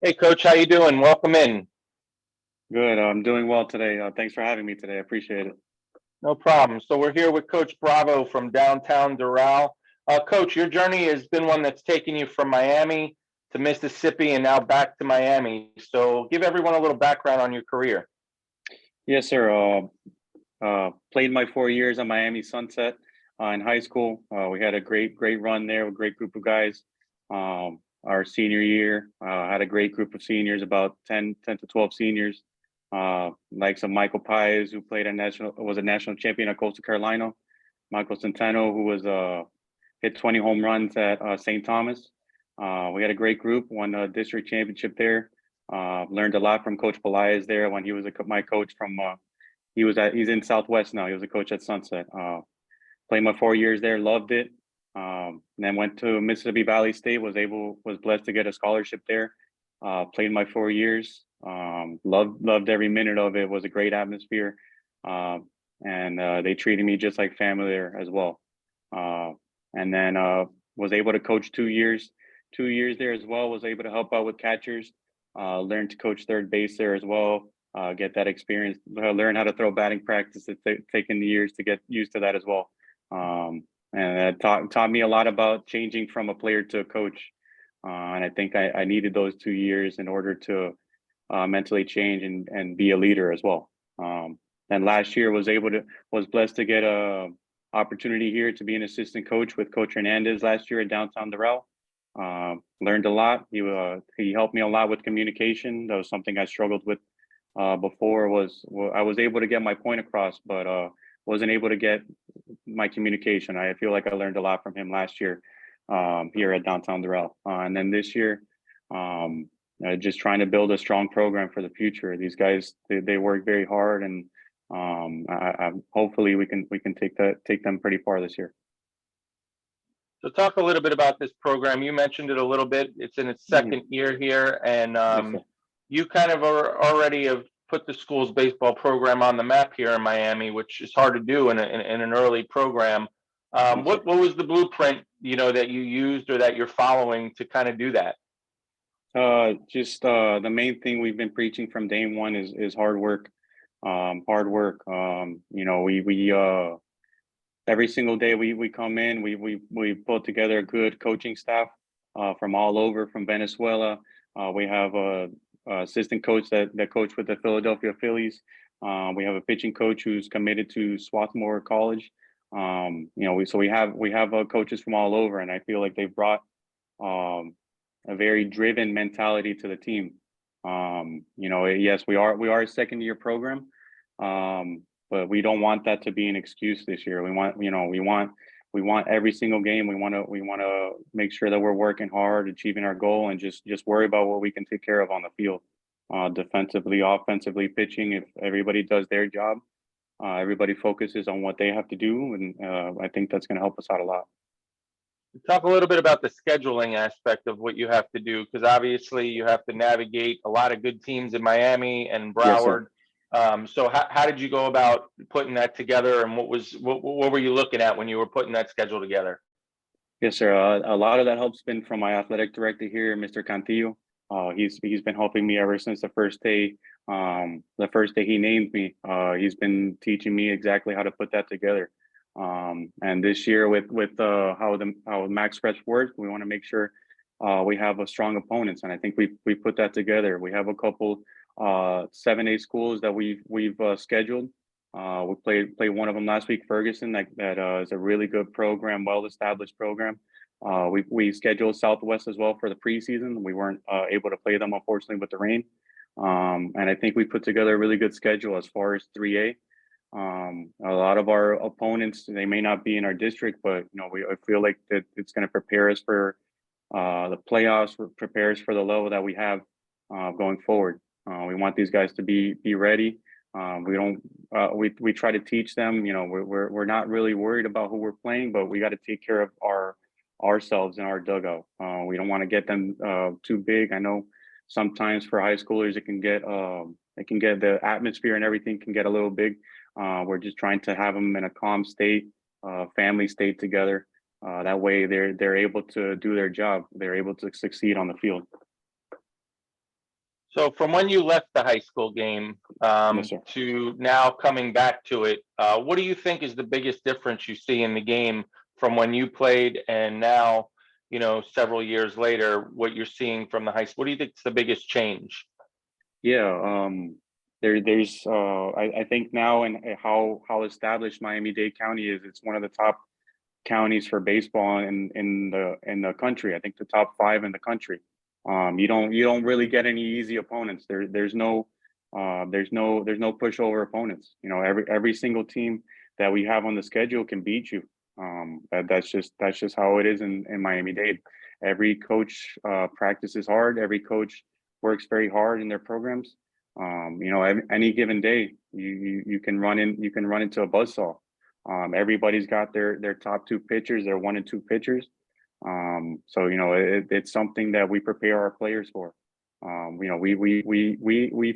Hey, Coach, how you doing? Welcome in. Good. I'm doing well today. Thanks for having me today. I appreciate it. No problem. So we're here with Coach Bravo from downtown Doral. Coach, your journey has been one that's taken you from Miami to Mississippi and now back to Miami. So give everyone a little background on your career. Yes, sir. Played my 4 years on Miami Sunset in high school. We had a great run there with a great group of guys. Our senior year, had a great group of seniors, about 10 to 12 seniors. Like some Michael Pies, who was a national champion at Coastal Carolina. Michael Centeno, who was hit 20 home runs at St. Thomas. We had a great group, won a district championship there. Learned a lot from Coach Pelaez there when he was my coach from. He's in Southwest now. He was a coach at Sunset. Played my 4 years there, loved it. And then went to Mississippi Valley State. Was blessed to get a scholarship there. Played my 4 years. Loved every minute of it. It was a great atmosphere, and they treated me just like family there as well. And then was able to coach 2 years. 2 years there as well. Was able to help out with catchers. Learned to coach third base there as well. Get that experience. Learn how to throw batting practice. It's taken years to get used to that as well. And it taught me a lot about changing from a player to a coach. And I think I needed those 2 years in order to mentally change and be a leader as well. And last year was blessed to get a opportunity here to be an assistant coach with Coach Hernandez last year at downtown Doral. Learned a lot. He helped me a lot with communication. That was something I struggled with before. I was able to get my point across, but wasn't able to get my communication. I feel like I learned a lot from him last year here at downtown Doral. And then this year, just trying to build a strong program for the future. These guys, they work very hard, and hopefully we can take them pretty far this year. So talk a little bit about this program. You mentioned it a little bit. It's in its Mhm. second year here, and Yes, sir. you kind of already have put the school's baseball program on the map here in Miami, which is hard to do in an early program. Yes, sir. What was the blueprint, that you used or that you're following to kind of do that? Just the main thing we've been preaching from day one is hard work. Hard work. We every single day we come in, we put together a good coaching staff from all over, from Venezuela. We have a assistant coach that coach with the Philadelphia Phillies. We have a pitching coach who's committed to Swarthmore College. We have coaches from all over, and I feel like they've brought a very driven mentality to the team. Yes, we are a second year program, but we don't want that to be an excuse this year. We want every single game. We want to make sure that we're working hard, achieving our goal, and just worry about what we can take care of on the field, defensively, offensively, pitching. If everybody does their job, everybody focuses on what they have to do, and I think that's going to help us out a lot. Talk a little bit about the scheduling aspect of what you have to do, because obviously you have to navigate a lot of good teams in Miami and Yes, sir. Broward. So how did you go about putting that together, and what were you looking at when you were putting that schedule together? Yes, sir. A lot of that help's been from my athletic director here, Mr. Cantillo. He's been helping me ever since the first day. The first day he named me, he's been teaching me exactly how to put that together. And this year, with how Max Press works, we want to make sure we have a strong opponents, and I think we put that together. We have a couple 7A schools that we've scheduled. We played one of them last week, Ferguson. That is a really good program, well established program. We scheduled Southwest as well for the preseason. We weren't able to play them, unfortunately, with the rain. And I think we put together a really good schedule as far as 3A. A lot of our opponents, they may not be in our district, but I feel like that it's going to prepare us for the playoffs, prepare us for the level that we have going forward. We want these guys to be ready. We try to teach them. We're not really worried about who we're playing, but we got to take care of ourselves in our dugout. We don't want to get them too big. I know sometimes for high schoolers it can get the atmosphere and everything can get a little big. We're just trying to have them in a calm state, family state together. That way they're able to do their job. They're able to succeed on the field. So from when you left the high school game Yes, sir. to now coming back to it, what do you think is the biggest difference you see in the game from when you played and now, several years later, what you're seeing from the high school? What do you think is the biggest change? Yeah, there's I think now, and how established Miami-Dade County is, it's one of the top counties for baseball in the country. I think the top five in the country. You don't really get any easy opponents. There's no pushover opponents. Every single team that we have on the schedule can beat you. That's just how it is in Miami-Dade. Every coach practices hard. Every coach works very hard in their programs. Any given day, you can run into a buzzsaw. Everybody's got their top two pitchers, their one and two pitchers. So it's something that we prepare our players for. We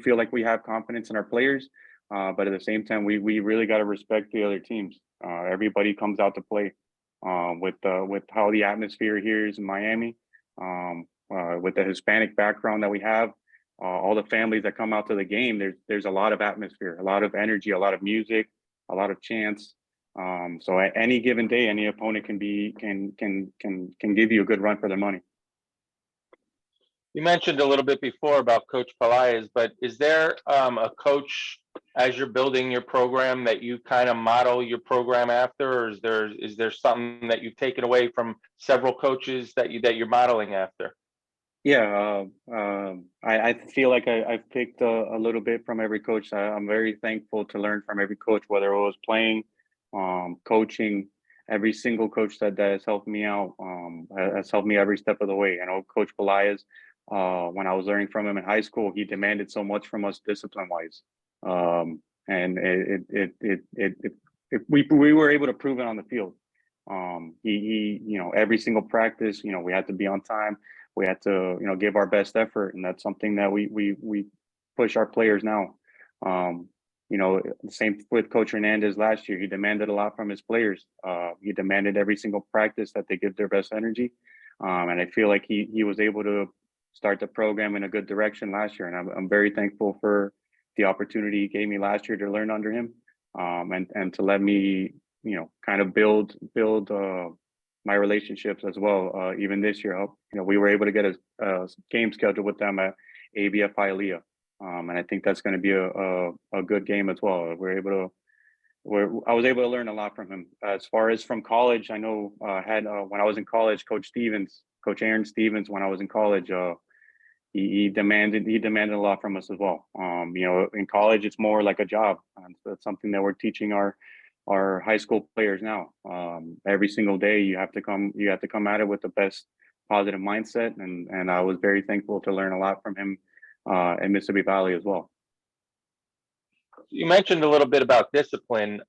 feel like we have confidence in our players, but at the same time, we really got to respect the other teams. Everybody comes out to play. With how the atmosphere here is in Miami, with the Hispanic background that we have, all the families that come out to the game, there's a lot of atmosphere, a lot of energy, a lot of music, a lot of chants. So at any given day, any opponent can give you a good run for their money. You mentioned a little bit before about Coach Pelaez, but is there a coach as you're building your program that you kind of model your program after, or is there something that you've taken away from several coaches that you're modeling after? Yeah, I feel like I've picked a little bit from every coach. I'm very thankful to learn from every coach, whether it was playing, coaching. Every single coach that has helped me out has helped me every step of the way. I know Coach Pelaez, when I was learning from him in high school, he demanded so much from us discipline-wise, and we were able to prove it on the field. Every single practice, we had to be on time. We had to, give our best effort, and that's something that we push our players now. The same with Coach Hernandez last year. He demanded a lot from his players. He demanded every single practice that they give their best energy, and I feel like he was able to start the program in a good direction last year, and I'm very thankful for the opportunity he gave me last year to learn under him, and to let me, kind of build my relationships as well. Even this year, we were able to get a game schedule with them at ABF Hialeah, and I think that's going to be a good game as well. I was able to learn a lot from him. As far as from college, I know when I was in college, Coach Aaron Stevens, when I was in college, he demanded a lot from us as well. In college, it's more like a job. So that's something that we're teaching our high school players now. Every single day, you have to come at it with the best positive mindset, and I was very thankful to learn a lot from him in Mississippi Valley as well. You mentioned a little bit about discipline.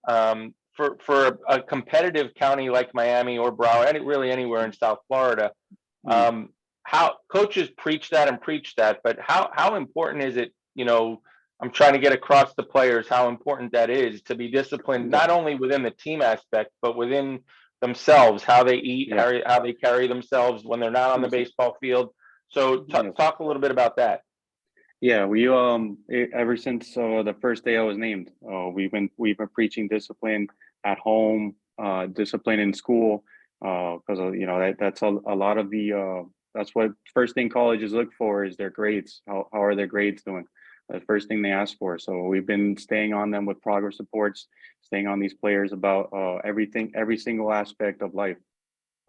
For a competitive county like Miami or Broward, really anywhere in South Florida, how coaches preach that, but how important is it? I'm trying to get across to players how important that is to be disciplined, not only within the team aspect, but within themselves, how they eat, how they carry themselves when they're not on the baseball field. So talk a little bit about that. Yeah, we ever since the first day I was named, we've been preaching discipline at home, discipline in school, because that's a lot of that's what first thing colleges look for is their grades. How are their grades doing? The first thing they ask for. So we've been staying on them with progress reports, staying on these players about everything, every single aspect of life,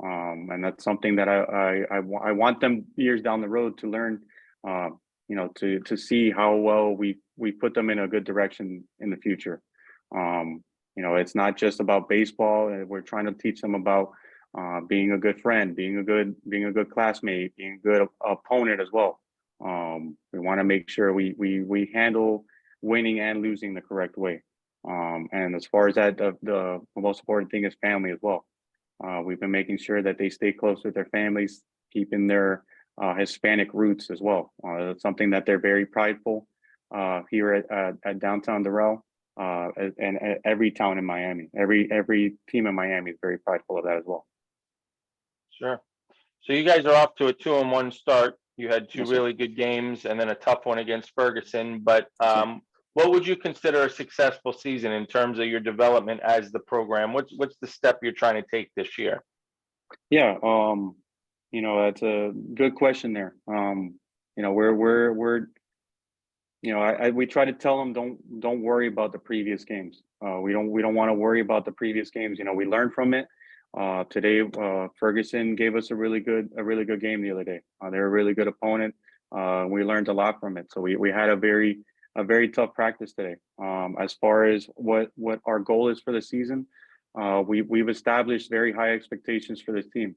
and that's something that I want them years down the road to learn. To see how well we put them in a good direction in the future. It's not just about baseball. We're trying to teach them about being a good friend, being a good classmate, being a good opponent as well. We want to make sure we handle winning and losing the correct way. And as far as that, the most important thing is family as well. We've been making sure that they stay close with their families, keeping their Hispanic roots as well. It's something that they're very prideful here at downtown Doral, and every town in Miami, every team in Miami is very prideful of that as well. Sure. So you guys are off to a 2-1 start. You had two Yes, sir. really good games and then a tough one against Ferguson. But Yes, sir. what would you consider a successful season in terms of your development as the program? What's the step you're trying to take this year? Yeah, that's a good question there. We're we try to tell them don't worry about the previous games. We don't want to worry about the previous games. We learn from it. Today, Ferguson gave us a really good game the other day. They're a really good opponent. We learned a lot from it. So we had a very tough practice today. As far as what our goal is for the season, we've established very high expectations for this team.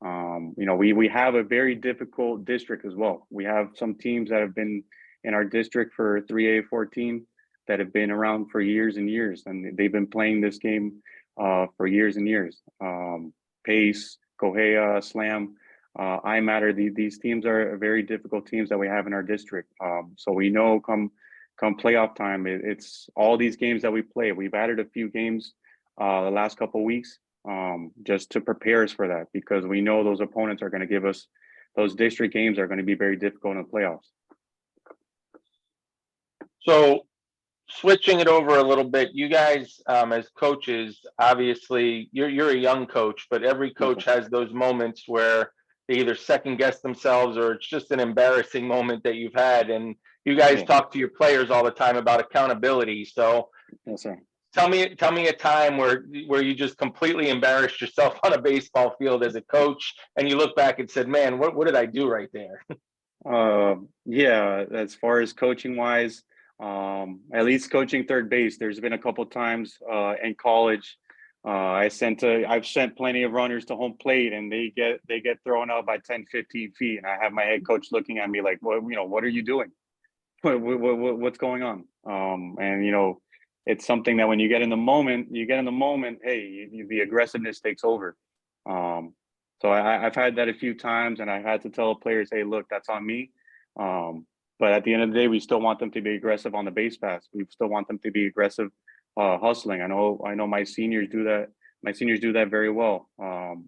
We have a very difficult district as well. We have some teams that have been in our district for 3A14 that have been around for years and years, and they've been playing this game for years and years. Pace, Kohea, Slam, I Matter. These teams are very difficult teams that we have in our district. So we know come playoff time, it's all these games that we play. We've added a few games the last couple of weeks just to prepare us for that, because we know those opponents are going to give us those district games are going to be very difficult in the playoffs. So switching it over a little bit, you guys as coaches, obviously you're a young coach, but every coach has those moments where they either second guess themselves or it's just an embarrassing moment that you've had. And you guys Yeah. talk to your players all the time about accountability. So Yes, sir. tell me a time where you just completely embarrassed yourself on a baseball field as a coach, and you look back and said, "Man, what did I do right there?" Yeah, as far as coaching wise, at least coaching third base, there's been a couple times in college. I've sent plenty of runners to home plate and they get thrown out by 10, 15 feet. And I have my head coach looking at me like, what are you doing? What's going on? And it's something that when you get in the moment, hey, the aggressiveness takes over. Um, so I've had that a few times, and I had to tell players, "Hey, look, that's on me." But at the end of the day, we still want them to be aggressive on the base pass. We still want them to be aggressive, hustling. I know my seniors do that. My seniors do that very well.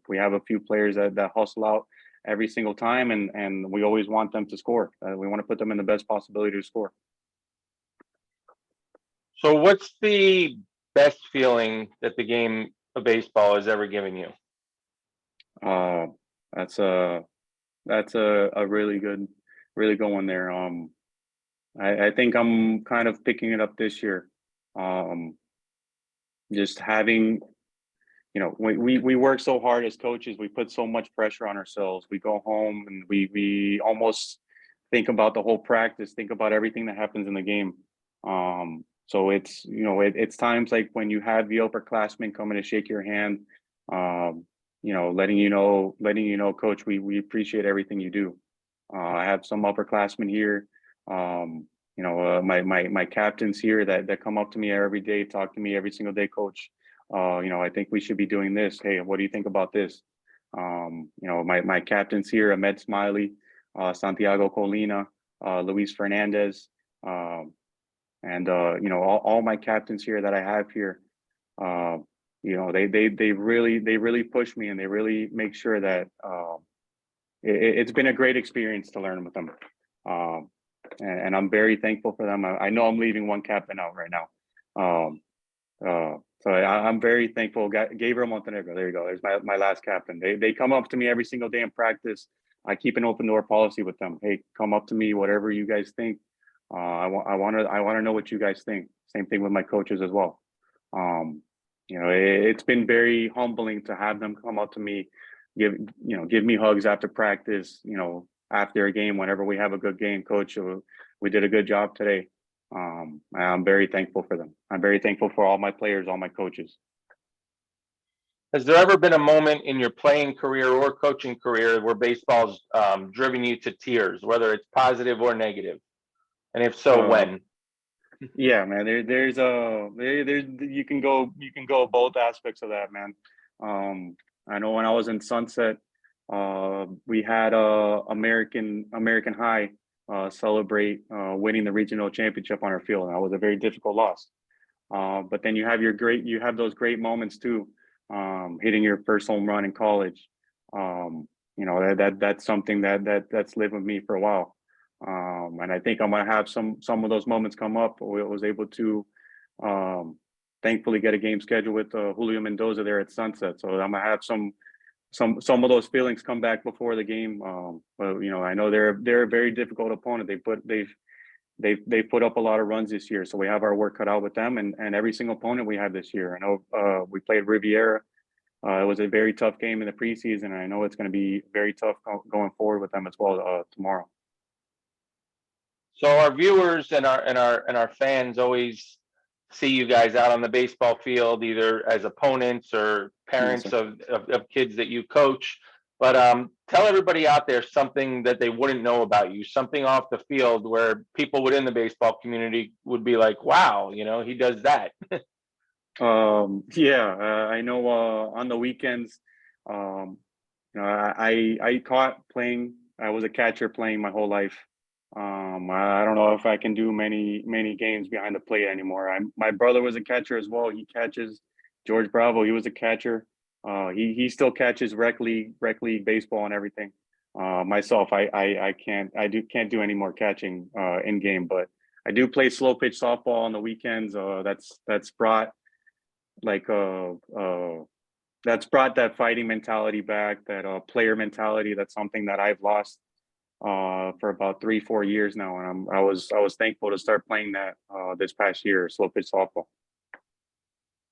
We have a few players that hustle out every single time, and we always want them to score. We want to put them in the best possibility to score. So what's the best feeling that the game of baseball has ever given you? Uh, that's a really good one there. I think I'm kind of picking it up this year. Um, just having, we work so hard as coaches. We put so much pressure on ourselves. We go home and we almost think about the whole practice, think about everything that happens in the game. So it's times like when you have the upperclassmen coming to shake your hand, letting you know, coach, we appreciate everything you do. I have some upperclassmen here. My captains here that come up to me every day, talk to me every single day, coach. I think we should be doing this. Hey, what do you think about this? My captains here, Ahmed Smiley, Santiago Colina, Luis Fernandez, and all my captains here that I have here. They really push me, and they really make sure that it's been a great experience to learn with them. And I'm very thankful for them. I know I'm leaving one captain out right now. So I'm very thankful. Gabriel Montenegro, there you go. There's my last captain. They come up to me every single day in practice. I keep an open door policy with them. Hey, come up to me, whatever you guys think. I want to know what you guys think. Same thing with my coaches as well. It's been very humbling to have them come up to me, give me hugs after practice. After a game, whenever we have a good game, coach, we did a good job today. I'm very thankful for them. I'm very thankful for all my players, all my coaches. Has there ever been a moment in your playing career or coaching career where baseball's driven you to tears, whether it's positive or negative? And if so, Uh, when? yeah, man. There's you can go both aspects of that, man. I know when I was in Sunset, we had American High celebrate winning the regional championship on our field. And that was a very difficult loss. But then you have those great moments too, hitting your first home run in college, That's something that's lived with me for a while. And I think I'm gonna have some of those moments come up. We was able to thankfully get a game scheduled with Julio Mendoza there at Sunset. So I'm gonna have some of those feelings come back before the game. But I know they're a very difficult opponent. They've put up a lot of runs this year, so we have our work cut out with them and every single opponent we have this year. I know we played Riviera. It was a very tough game in the preseason, and I know it's going to be very tough going forward with them as well tomorrow. So our viewers and our fans always see you guys out on the baseball field, either as opponents or parents of kids that you coach. But tell everybody out there something that they wouldn't know about you, something off the field where people within the baseball community would be like, wow, he does that. I know on the weekends, I caught playing. I was a catcher playing my whole life. I don't know if I can do many games behind the plate anymore. My brother was a catcher as well. He catches. George Bravo, he was a catcher. He still catches rec league baseball and everything. Myself, I can't do any more catching in game, but I do play slow pitch softball on the weekends. That's brought that fighting mentality back, that player mentality. That's something that I've lost for about 3-4 years now, and I was thankful to start playing that this past year, slow pitch softball.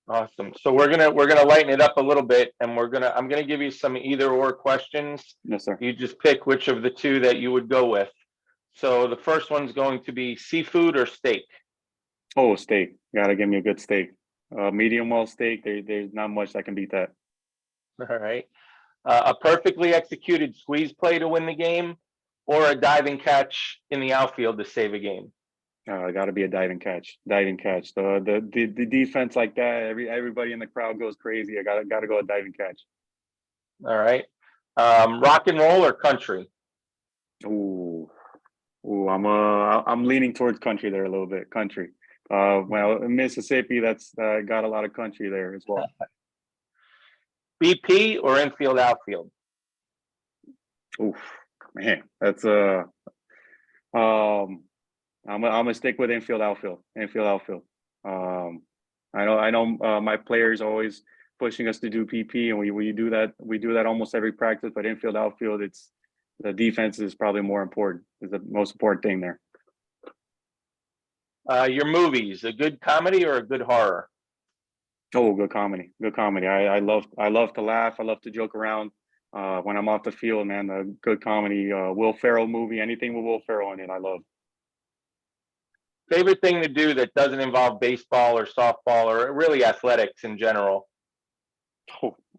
Awesome. So we're gonna lighten it up a little bit, and I'm gonna give you some either or questions. Yes, sir. You just pick which of the two that you would go with. So the first one's going to be seafood or steak. Oh, steak. Gotta give me a good steak. Medium well steak. There's not much that can beat that. All right. A perfectly executed squeeze play to win the game, or a diving catch in the outfield to save a game. Got to be a diving catch. The defense like that, everybody in the crowd goes crazy. I gotta go a diving catch. All right. Rock and roll or country? Ooh, I'm leaning towards country there a little bit. Country. Well, in Mississippi, that's got a lot of country there as well. BP or infield outfield? Oof, man, that's I'm gonna stick with infield outfield. I know my players are always pushing us to do PP, and we do that almost every practice. But infield outfield, it's the defense is probably more important. Is the most important thing there. Your movies, a good comedy or a good horror? Oh, good comedy. Good comedy. I love to laugh. I love to joke around when I'm off the field, man. A good comedy. Will Ferrell movie, anything with Will Ferrell in it, I love. Favorite thing to do that doesn't involve baseball or softball or really athletics in general?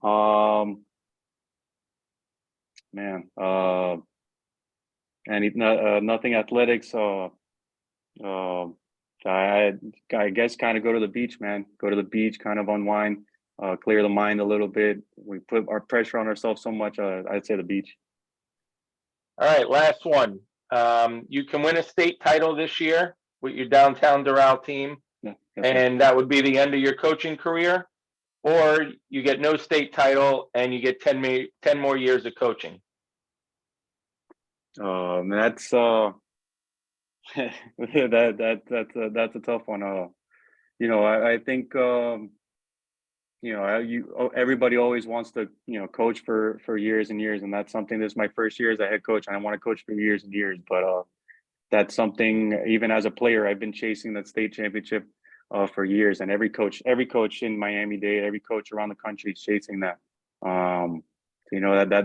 Oh, man. Nothing athletics. I guess kind of go to the beach, man. Go to the beach, kind of unwind, clear the mind a little bit. We put our pressure on ourselves so much. I'd say the beach. All right, last one. You can win a state title this year with your downtown Doral team, Yeah, and that would be the end of your coaching career, or you get no state title and you get 10 more years of coaching. That's that's a tough one. I think everybody always wants to coach for years and years, and that's something. This is my first year as a head coach, and I want to coach for years and years. But that's something. Even as a player, I've been chasing that state championship for years, and every coach in Miami-Dade, every coach around the country is chasing that.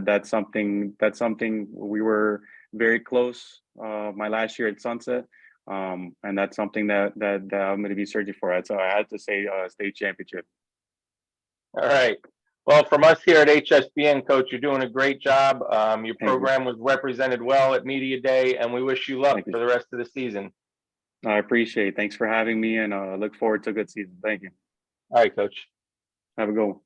That's something we were very close my last year at Sunset, and that's something that I'm going to be searching for. So I had to say state championship. All right. Well, from us here at HSBN, Coach, you're doing a great job. Your program was represented well at Media Day, and we wish you luck for the rest of the season. I appreciate it. Thanks for having me, and look forward to a good season. Thank you. All right, Coach. Have a good one.